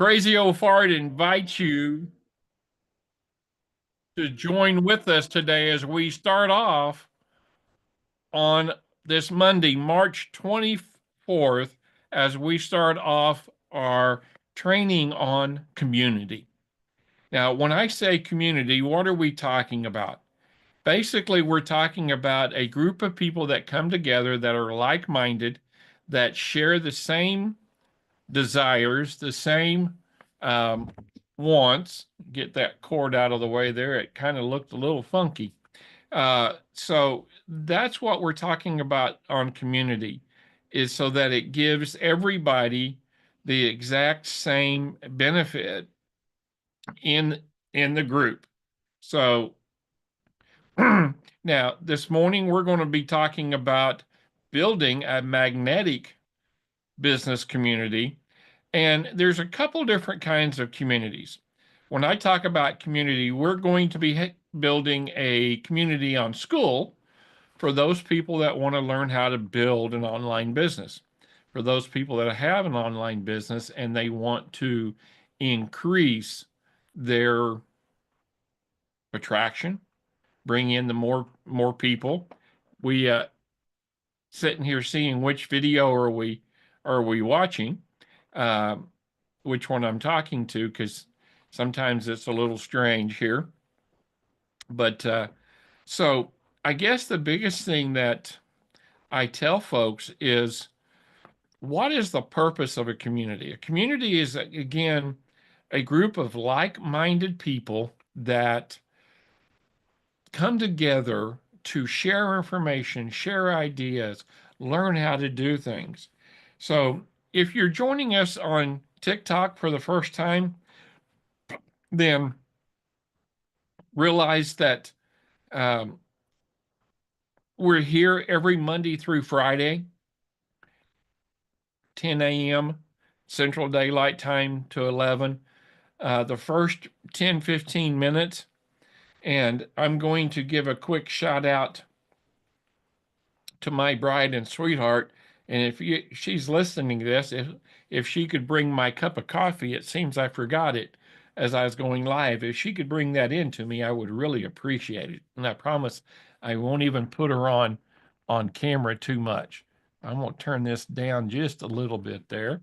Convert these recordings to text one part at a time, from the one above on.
Crazy Old Fart invites you to join with us today as we start off on this Monday, March 24th, as we start off our training on community. Now, when I say community, what are we talking about? Basically, we're talking about a group of people that come together that are like minded, that share the same desires, the same um, wants. Get that cord out of the way there. It kind of looked a little funky. So that's what we're talking about on community, is so that it gives everybody the exact same benefit in in the group. So now this morning we're going to be talking about building a magnetic business community. And there's a couple different kinds of communities. When I talk about community, we're going to be building a community on school for those people that want to learn how to build an online business, for those people that have an online business and they want to increase their attraction, bring in the more people. We sitting here seeing which video are we watching, uh, which one I'm talking to, because sometimes it's a little strange here. But so I guess the biggest thing that I tell folks is, what is the purpose of a community? A community is, again, a group of like-minded people that come together to share information, share ideas, learn how to do things. So if you're joining us on TikTok for the first time, then realize that um, we're here every Monday through Friday, 10 a.m. Central Daylight Time to 11. The first 10, 15 minutes. And I'm going to give a quick shout out to my bride and sweetheart. And she's listening to this, if she could bring my cup of coffee, it seems I forgot it as I was going live. If she could bring that in to me, I would really appreciate it. And I promise I won't even put her on camera too much. I'm going to turn this down just a little bit there,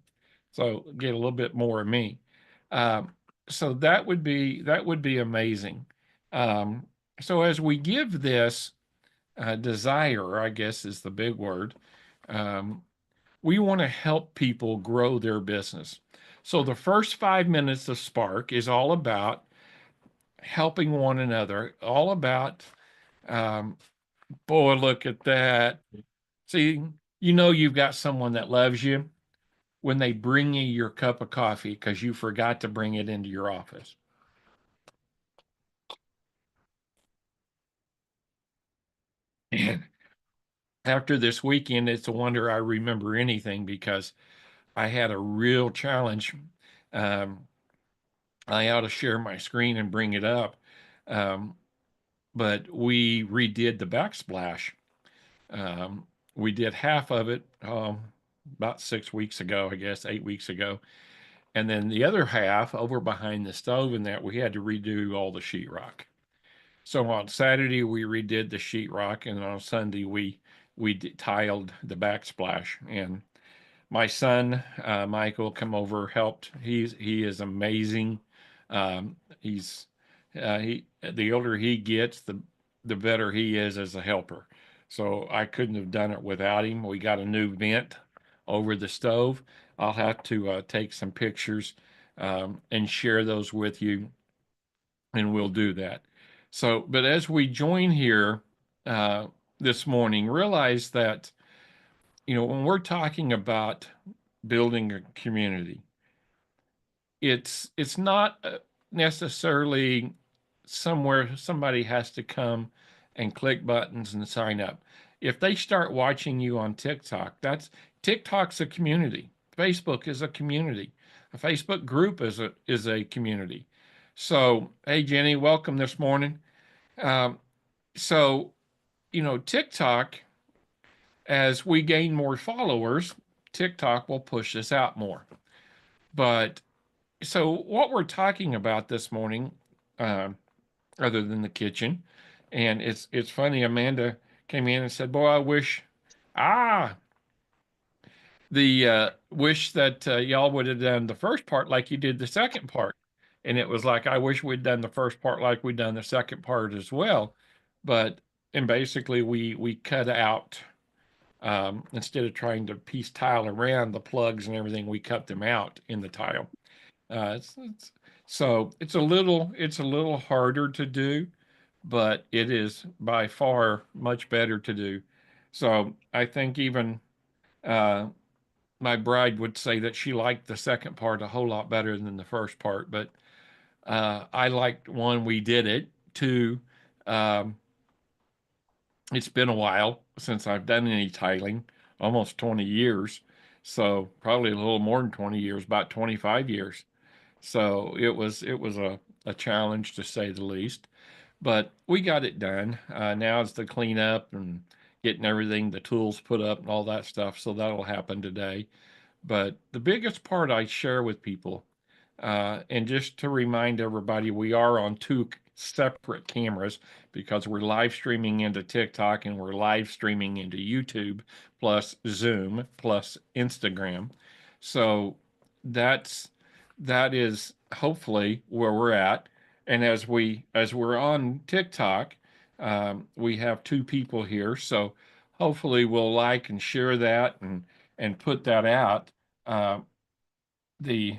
so get a little bit more of me. Um, so that would be amazing. Um, so as we give this desire, I guess is the big word. Um, we want to help people grow their business. So the first 5 minutes of Spark is all about helping one another, all about, um, boy, look at that. See, you've got someone that loves you when they bring you your cup of coffee because you forgot to bring it into your office. And after this weekend, it's a wonder I remember anything because I had a real challenge. Um, I ought to share my screen and bring it up. Um, but we redid the backsplash. Um, we did half of it about 6 weeks ago, I guess, 8 weeks ago. And then the other half over behind the stove and that we had to redo all the sheetrock. So on Saturday we redid the sheetrock, and on Sunday we tiled the backsplash. And my son Michael come over, helped. He is amazing. He's he the older he gets, the better he is as a helper. So I couldn't have done it without him. We got a new vent over the stove. I'll have to take some pictures and share those with you, and we'll do that. So, but as we join here uh, this morning, realize that when we're talking about building a community, it's not necessarily somewhere somebody has to come and click buttons and sign up. If they start watching you on TikTok, TikTok's a community. Facebook is a community. A Facebook group is a community. So, hey Jenny, welcome this morning. Um, so, TikTok, as we gain more followers, TikTok will push this out more. But So what we're talking about this morning, uh, other than the kitchen, and it's funny. Amanda came in and said, "Boy, I wish, ah, the wish that y'all would have done the first part like you did the second part." And it was like, I wish we'd done the first part like we'd done the second part as well. But and basically we cut out instead of trying to piece tile around the plugs and everything, we cut them out in the tile. So it's a little harder to do, but it is by far much better to do. So I think even uh, my bride would say that she liked the second part a whole lot better than the first part. But I liked one, we did it. Two, um, it's been a while since I've done any tiling, almost 20 years. So probably a little more than 20 years, about 25 years. So it was a challenge to say the least, but we got it done. Now it's the cleanup and getting everything, the tools put up and all that stuff. So that'll happen today. But the biggest part I share with people, and just to remind everybody, we are on two separate cameras because we're live streaming into TikTok and we're live streaming into YouTube, plus Zoom, plus Instagram. So that's that is hopefully where we're at. And as we're on TikTok, we have two people here. So hopefully we'll like and share that and put that out. Uh, the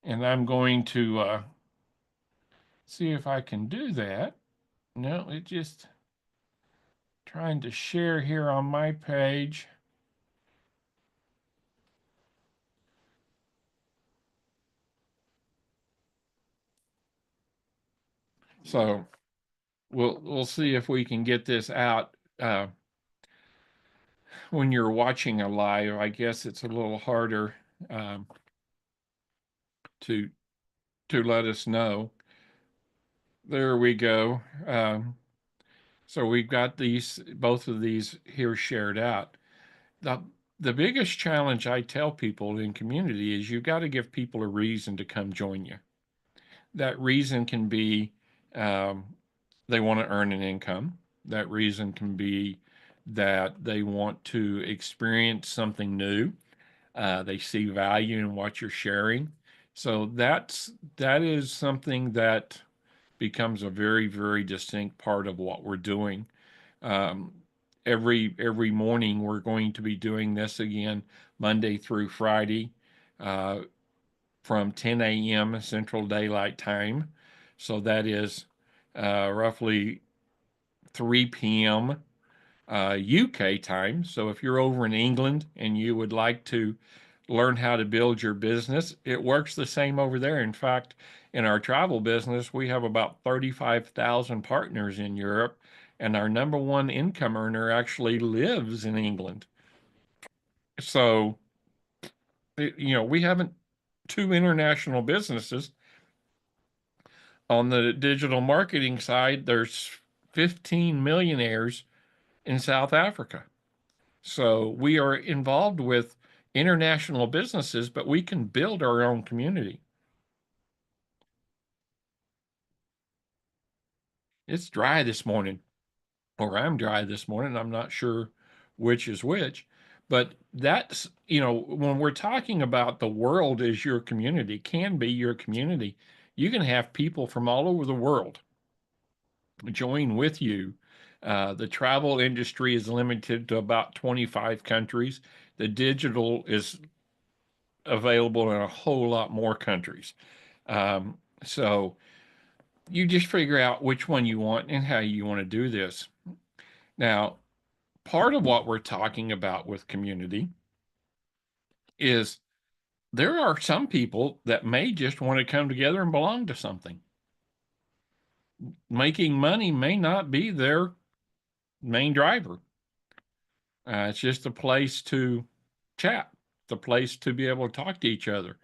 and I'm going to see if I can do that. No, it just trying to share here on my page. So we'll see if we can get this out when you're watching a live. I guess it's a little harder um, to let us know. There we go. So we've got these both of these here shared out. The the biggest challenge I tell people in community is you got to give people a reason to come join you. That reason can be um, they want to earn an income. That reason can be that they want to experience something new. They see value in what you're sharing. So that is something that becomes a very, very distinct part of what we're doing. Um, every morning we're going to be doing this again, Monday through Friday, uh, from 10 a.m. Central Daylight Time. So that is roughly 3 p.m. UK time. So if you're over in England and you would like to learn how to build your business, it works the same over there. In fact, in our travel business, we have about 35,000 partners in Europe, and our number one income earner actually lives in England. So, we haven't two international businesses. On the digital marketing side, there's 15 millionaires in South Africa. So we are involved with international businesses, but we can build our own community. It's dry this morning, or I'm dry this morning. I'm not sure which is which, but that's, when we're talking about the world as your community, can be your community. You can have people from all over the world join with you. The travel industry is limited to about 25 countries. The digital is available in a whole lot more countries. So you just figure out which one you want and how you want to do this. Now, part of what we're talking about with community is there are some people that may just want to come together and belong to something. Making money may not be their main driver. It's just a place to chat, the place to be able to talk to each other.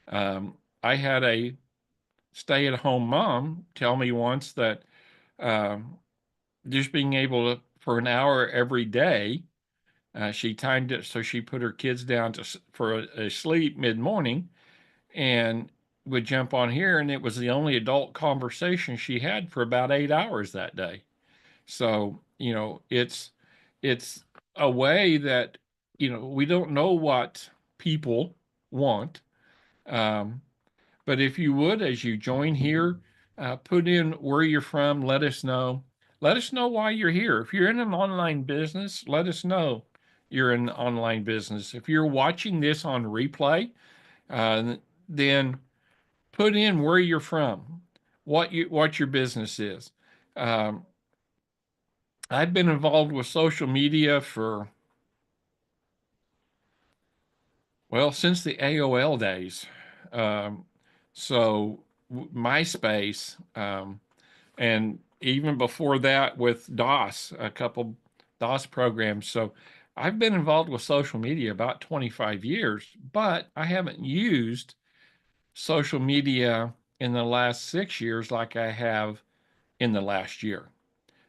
I had a stay at home mom tell me once that um, just being able to, for an hour every day, she timed it so she put her kids down for a sleep mid morning. and would jump on here, and it was the only adult conversation she had for about 8 hours that day. So, it's a way that, we don't know what people want. Um, but if you would, as you join here, put in where you're from, let us know. Let us know why you're here. If you're in an online business, let us know you're in online business. If you're watching this on replay, then put in where you're from, what your business is. Um, I've been involved with social media for, well, since the AOL days. Um, so MySpace, and even before that with DOS, a couple DOS programs. So I've been involved with social media about 25 years, but I haven't used social media in the last 6 years like I have in the last year.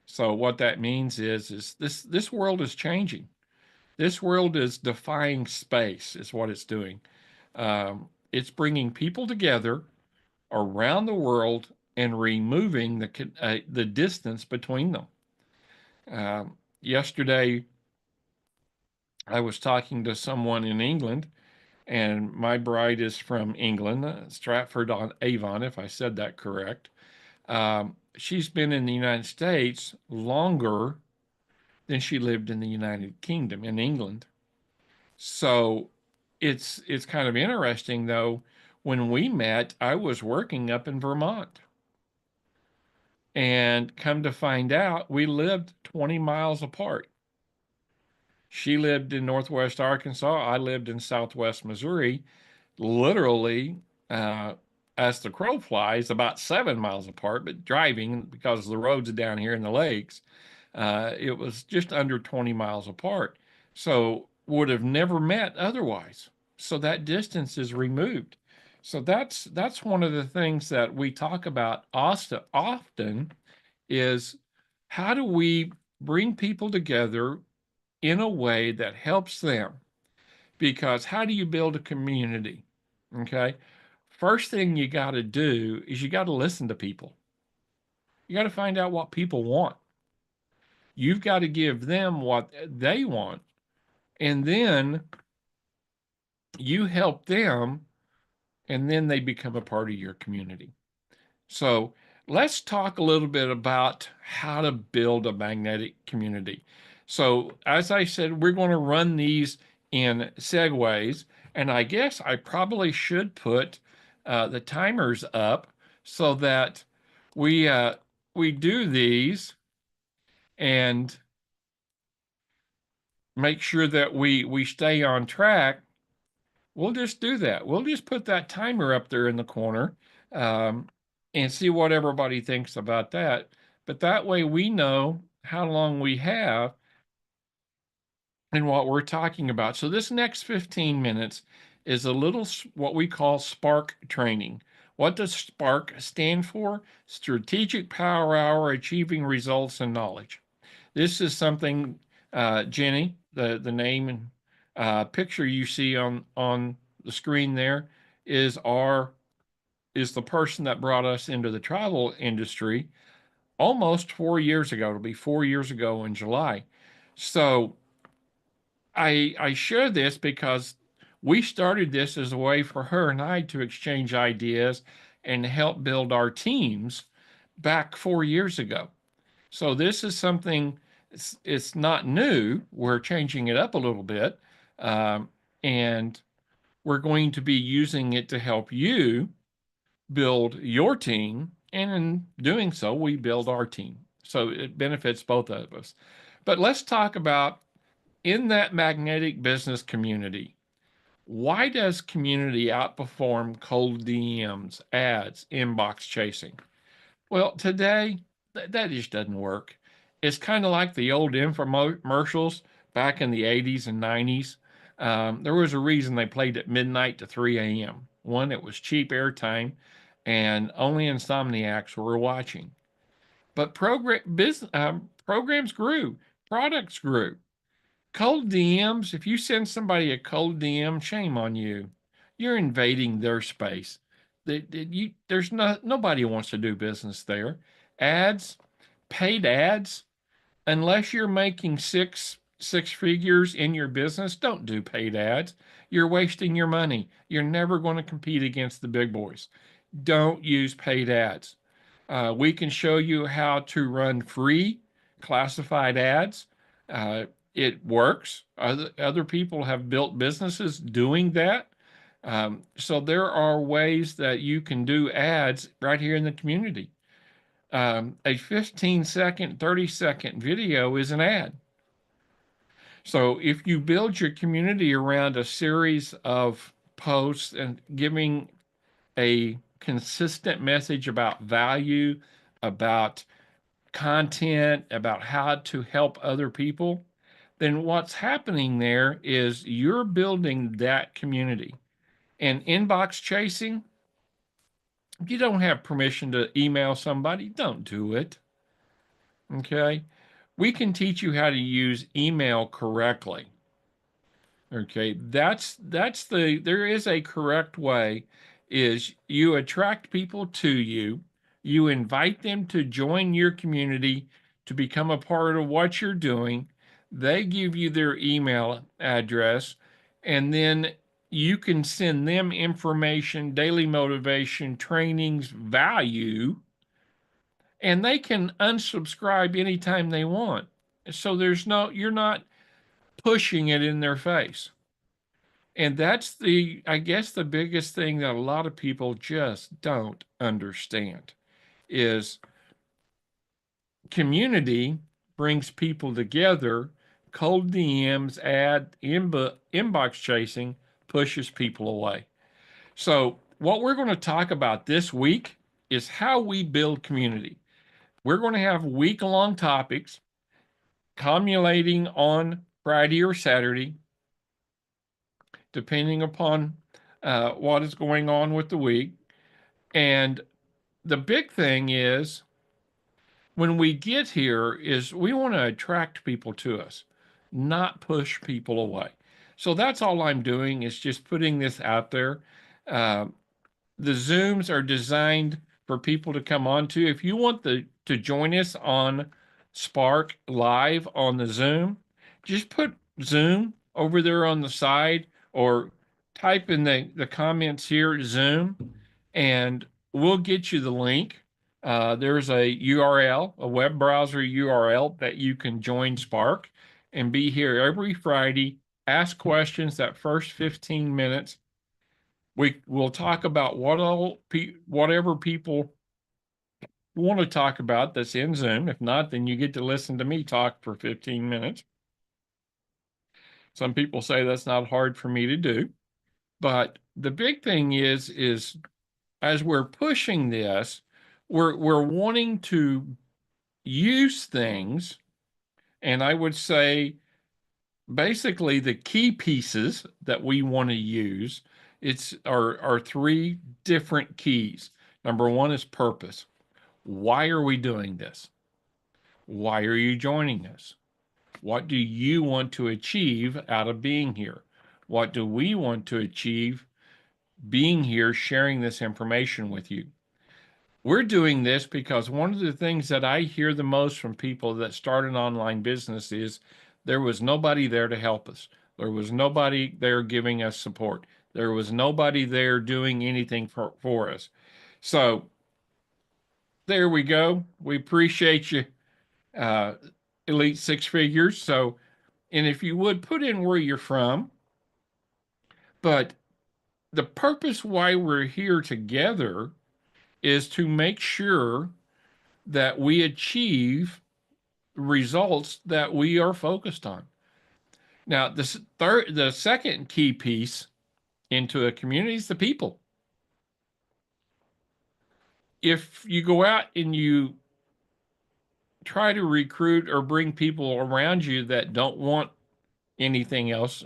So what that means is this world is changing. This world is defying space, is what it's doing. It's bringing people together around the world and removing the distance between them. Yesterday, I was talking to someone in England, and my bride is from England, Stratford on Avon, if I said that correct. She's been in the United States longer than she lived in the United Kingdom in England. So it's kind of interesting though. When we met, I was working up in Vermont, and come to find out, we lived 20 miles apart. She lived in Northwest Arkansas. I lived in Southwest Missouri. Literally, uh, as the crow flies, about 7 miles apart, but driving because the roads down here in the lakes, it was just under 20 miles apart. So would have never met otherwise. So that distance is removed. So that's one of the things that we talk about often is how do we bring people together in a way that helps them? Because how do you build a community? Okay. First thing you got to do is you got to listen to people. You got to find out what people want. You've got to give them what they want. And then you help them, and then they become a part of your community. So let's talk a little bit about how to build a magnetic community. So, as I said, we're going to run these in segues, and I guess I probably should put the timers up so that we we do these and make sure that we stay on track. We'll just do that. We'll just put that timer up there in the corner, um, and see what everybody thinks about that. But that way we know how long we have and what we're talking about. So this next 15 minutes is a little what we call Spark training. What does Spark stand for? Strategic Power Hour, Achieving Results and Knowledge. This is something, Jenny, the name and picture you see on the screen there is our is the person that brought us into the travel industry almost 4 years ago. It'll be 4 years ago in July. So I share this because we started this as a way for her and I to exchange ideas and help build our teams back 4 years ago. So this is something, it's not new. We're changing it up a little bit. Um, and we're going to be using it to help you build your team. And in doing so, we build our team. So it benefits both of us. But let's talk about in that magnetic business community. Why does community outperform cold DMs, ads, inbox chasing? Well, today, that just doesn't work. It's kind of like the old infomercials back in the 80s and 90s. There was a reason they played at midnight to 3 a.m. One, it was cheap airtime, and only insomniacs were watching. But programs grew, products grew. Cold DMs, if you send somebody a cold DM, shame on you. You're invading their space. There's nobody wants to do business there. Ads, paid ads, unless you're making six figures in your business, don't do paid ads. You're wasting your money. You're never going to compete against the big boys. Don't use paid ads. We can show you how to run free classified ads. Uh, it works. Other people have built businesses doing that. So there are ways that you can do ads right here in the community. A 15-second, 30-second video is an ad. So if you build your community around a series of posts and giving a consistent message about value, about content, about how to help other people, then what's happening there is you're building that community. And inbox chasing, if you don't have permission to email somebody, don't do it. Okay? We can teach you how to use email correctly. Okay, there is a correct way is you attract people to you, you invite them to join your community to become a part of what you're doing. They give you their email address, and then you can send them information, daily motivation, trainings, value, and they can unsubscribe anytime they want. So you're not pushing it in their face. And that's I guess, the biggest thing that a lot of people just don't understand is community brings people together. Cold DMs, inbox chasing pushes people away. So, what we're going to talk about this week is how we build community. We're going to have week-long topics culminating on Friday or Saturday, depending upon what is going on with the week. And the big thing is when we get here is we want to attract people to us, not push people away. So that's all I'm doing is just putting this out there. Uh, the Zooms are designed for people to come on to. If you want to join us on Spark live on the Zoom, just put Zoom over there on the side or type in the comments here Zoom, and we'll get you the link. There's a URL, a web browser URL that you can join Spark and be here every Friday. Ask questions that first 15 minutes. We will talk about whatever people want to talk about that's in Zoom. If not, then you get to listen to me talk for 15 minutes. Some people say that's not hard for me to do. But the big thing is as we're pushing this, we're wanting to use things, and I would say basically the key pieces that we want to use are three different keys. Number one is purpose. Why are we doing this? Why are you joining us? What do you want to achieve out of being here? What do we want to achieve being here, sharing this information with you? We're doing this because one of the things that I hear the most from people that start an online business is there was nobody there to help us. There was nobody there giving us support. There was nobody there doing anything for us. So there we go. We appreciate you, uh, Elite Six Figures. So, and if you would put in where you're from, but the purpose why we're here together is to make sure that we achieve results that we are focused on. Now, the second key piece into a community is the people. If you go out and you try to recruit or bring people around you that don't want anything else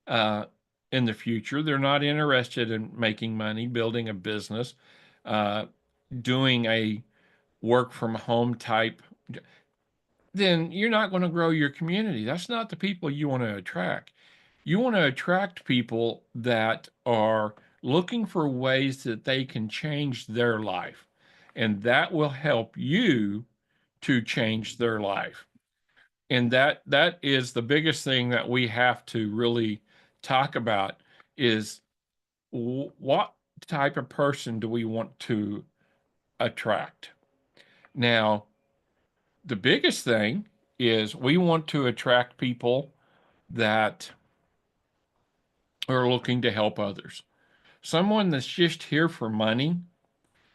uh, in the future, they're not interested in making money, building a business, uh, doing a work from home type, then you're not going to grow your community. That's not the people you want to attract. You want to attract people that are looking for ways that they can change their life. And that will help you to change their life. And that is the biggest thing that we have to really talk about is what type of person do we want to attract? Now, the biggest thing is we want to attract people that are looking to help others. Someone that's just here for money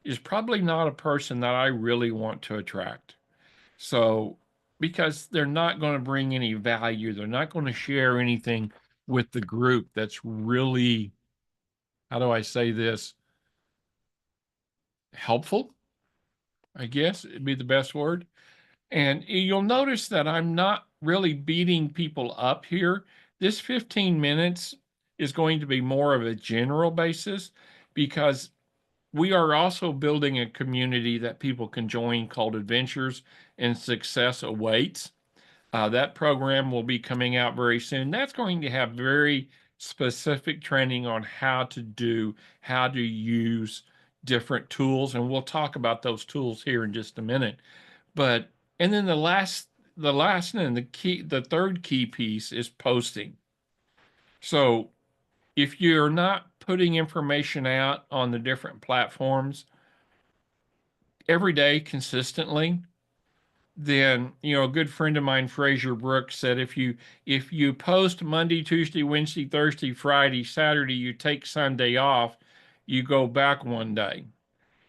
is probably not a person that I really want to attract. So, because they're not going to bring any value, they're not going to share anything with the group that's really, how do I say this, helpful, I guess it'd be the best word. And you'll notice that I'm not really beating people up here. This 15 minutes is going to be more of a general basis because we are also building a community that people can join called Adventures and Success Awaits. That program will be coming out very soon. That's going to have very specific training on how to use different tools, and we'll talk about those tools here in just a minute. But and then the last and the third key piece is posting. So if you're not putting information out on the different platforms every day consistently, then a good friend of mine, Fraser Brooks, said if you post Monday, Tuesday, Wednesday, Thursday, Friday, Saturday, you take Sunday off, you go back one day.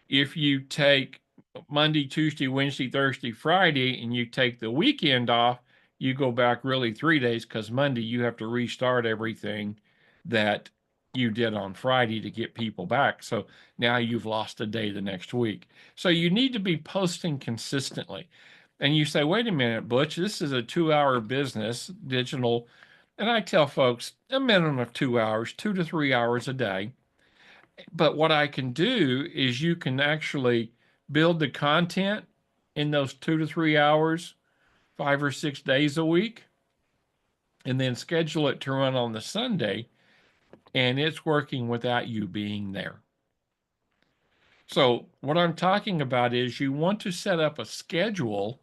If you take Monday, Tuesday, Wednesday, Thursday, Friday, and you take the weekend off, you go back really 3 days because Monday you have to restart everything that you did on Friday to get people back. So now you've lost a day the next week. So you need to be posting consistently. And you say, wait a minute, Butch, this is a 2 hour business, digital. And I tell folks a minimum of 2 hours, 2 to 3 hours a day. But what I can do is you can actually build the content in those 2 to 3 hours, 5 or 6 days a week, and then schedule it to run on the Sunday, and it's working without you being there. So, what I'm talking about is you want to set up a schedule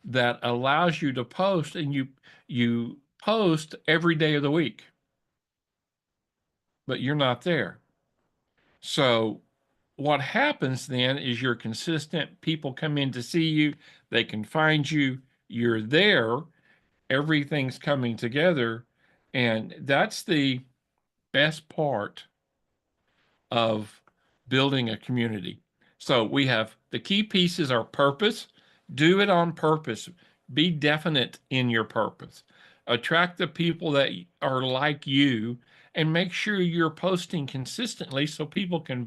that allows you to post, and you post every day of the week, but you're not there. So, what happens then is you're consistent. People come in to see you, they can find you, you're there, everything's coming together. And that's the best part of building a community. So we have the key pieces are purpose. Do it on purpose. Be definite in your purpose. Attract the people that are like you and make sure you're posting consistently so people can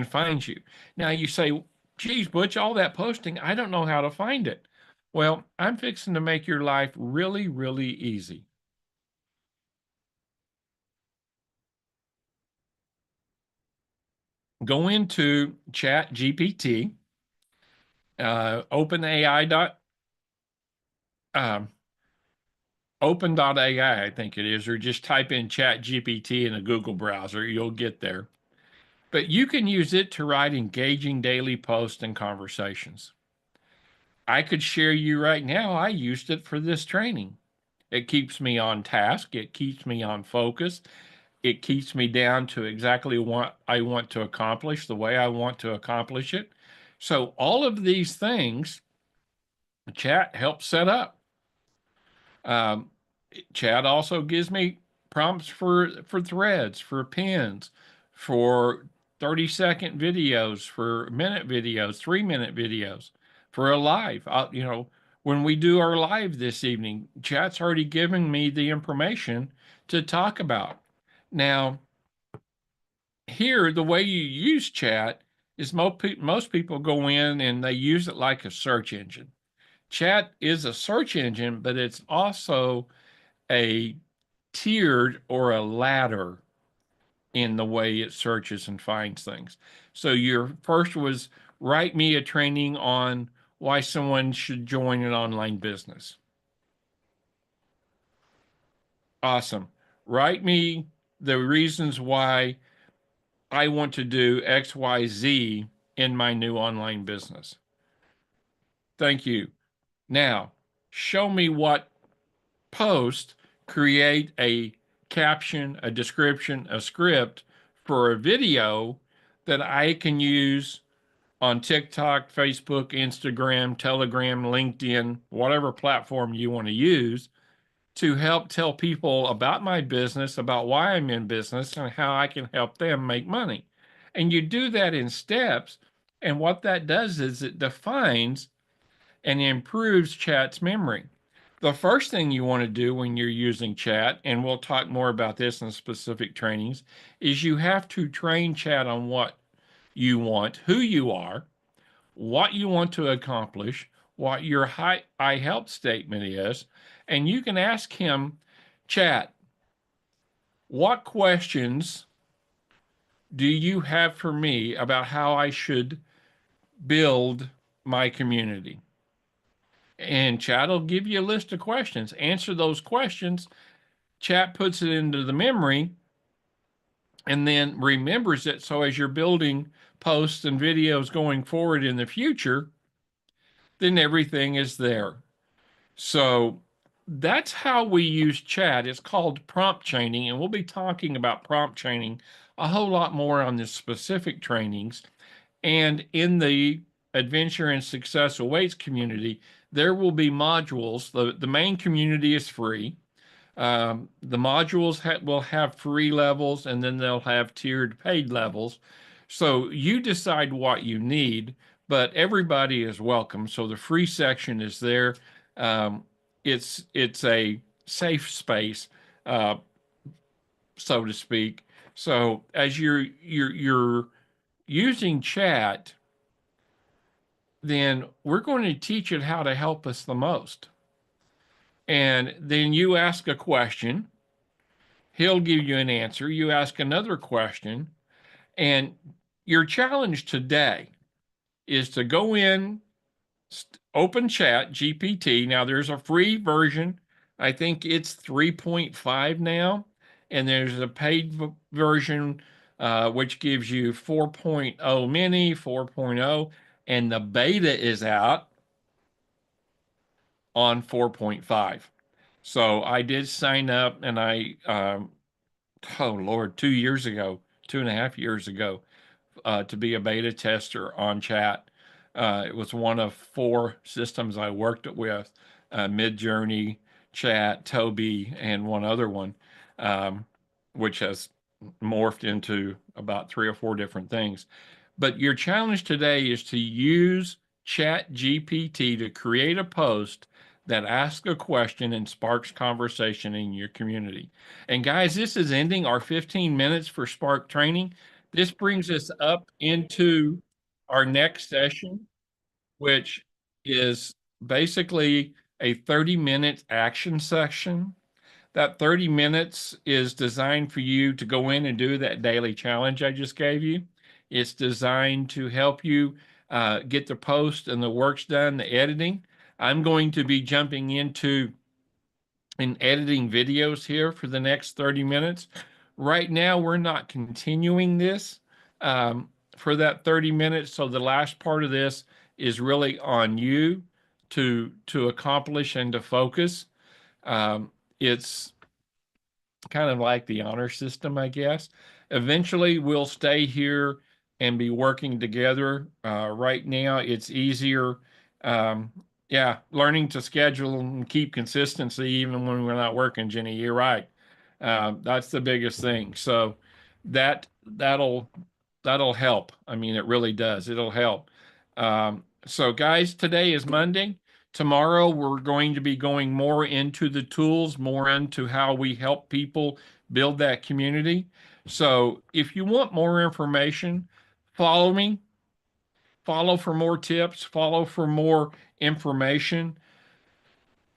find you. Now you say, geez, Butch, all that posting, I don't know how to find it. Well, I'm fixing to make your life really, really easy. Go into ChatGPT, OpenAI um, open.ai, I think it is, or just type in ChatGPT in a Google browser, you'll get there. But you can use it to write engaging daily posts and conversations. I could share you right now, I used it for this training. It keeps me on task, it keeps me on focus, it keeps me down to exactly what I want to accomplish, the way I want to accomplish it. So, all of these things, chat helps set up. Um, Chat also gives me prompts for threads, for pins, for 30-second videos, for minute videos, 3-minute videos, for a live. When we do our live this evening, chat's already giving me the information to talk about. Now, here, the way you use chat is most people go in and they use it like a search engine. Chat is a search engine, but it's also a tiered or a ladder in the way it searches and finds things. So your first was write me a training on why someone should join an online business. Awesome. Write me the reasons why I want to do XYZ in my new online business. Thank you. Now, show me what post, create a caption, a description, a script for a video that I can use on TikTok, Facebook, Instagram, Telegram, LinkedIn, whatever platform you want to use to help tell people about my business, about why I'm in business, and how I can help them make money. And you do that in steps. And what that does is it defines and improves chat's memory. The first thing you want to do when you're using chat, and we'll talk more about this in specific trainings, is you have to train chat on what you want, who you are, what you want to accomplish, what your I help statement is, and you can ask him, chat, what questions do you have for me about how I should build my community? And chat will give you a list of questions. Answer those questions. Chat puts it into the memory and then remembers it. So as you're building posts and videos going forward in the future, then everything is there. So that's how we use chat. It's called prompt chaining, and we'll be talking about prompt chaining a whole lot more on the specific trainings. And in the Adventure and Success Awaits community, there will be modules. The main community is free. The modules will have free levels, and then they'll have tiered paid levels. So you decide what you need, but everybody is welcome. So the free section is there. Um, it's a safe space, uh, so to speak. So as you're using chat, then we're going to teach it how to help us the most. And then you ask a question, he'll give you an answer. You ask another question, and your challenge today is to go in, open chat GPT. Now there's a free version. I think it's 3.5 now, and there's a paid version which gives you 4.0 mini, 4.0, and the beta is out on 4.5. So I did sign up, and oh Lord, 2 years ago, 2.5 years ago, to be a beta tester on chat. It was one of four systems I worked with, Midjourney, Chat, Toby, and one other one, um, which has morphed into about three or four different things. But your challenge today is to use Chat GPT to create a post that asks a question and sparks conversation in your community. And guys, this is ending our 15 minutes for Spark training. This brings us up into our next session, which is basically a 30-minute action session. That 30 minutes is designed for you to go in and do that daily challenge I just gave you. It's designed to help you get the post and the works done, the editing. I'm going to be jumping into and editing videos here for the next 30 minutes. Right now, we're not continuing this for that 30 minutes. So the last part of this is really on you to accomplish and to focus. It's kind of like the honor system, I guess. Eventually, we'll stay here and be working together. Right now, it's easier. Um, yeah, learning to schedule and keep consistency even when we're not working, Jenny. You're right. That's the biggest thing. So that'll help. I mean, it really does. It'll help. So, guys, today is Monday. Tomorrow, we're going to be going more into the tools, more into how we help people build that community. So, if you want more information, follow me, follow for more tips, follow for more information.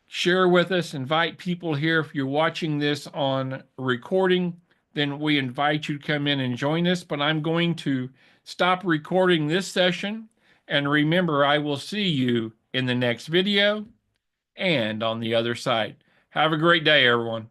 Share with us, invite people here. If you're watching this on recording, then we invite you to come in and join us. But I'm going to stop recording this session. And remember, I will see you in the next video and on the other side. Have a great day, everyone.